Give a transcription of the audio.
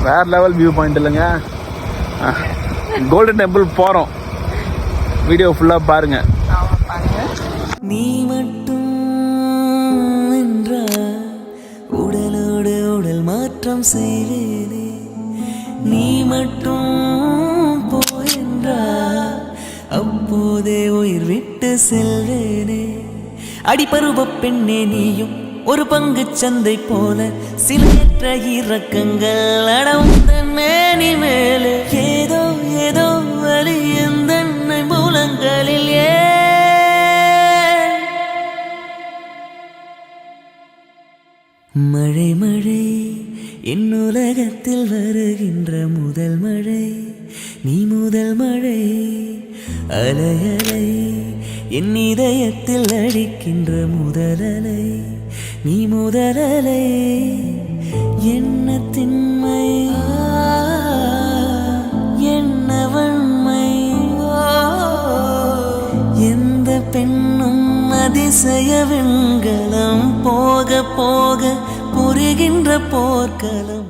வேற level view point இல்லைங்க. Golden temple போகிறோம். வீடியோ ஃபுல்லாக பாருங்க. நீ மட்டும் என்றால் உடலோடு உடல் மாற்றம் செய்வேனே. நீ மட்டும் போயென்றால் அப்போதே உயிர் விட்டு செல்வேனே. அடிபருவ பெண்ணே நீயும் ஒரு பங்கு சந்தை போல சிலையற்ற இறக்கங்கள் அடவுந்த மேனி மேலே. ஏதோ ஏதோ வலி எந்த மூலங்களில் மழை மழை என் உலகத்தில் வருகின்ற முதல் மழை. நீ முதல் மழை அலை அலை என் இதயத்தில் அடிக்கின்ற முதல் அலை. நீ முதல் அலை என்ன திண்மை என்ன வன்மை. எந்த பெண்ணும் அதிசய வெண்கலம் போக போக புரிகின்ற போர்க்களம்.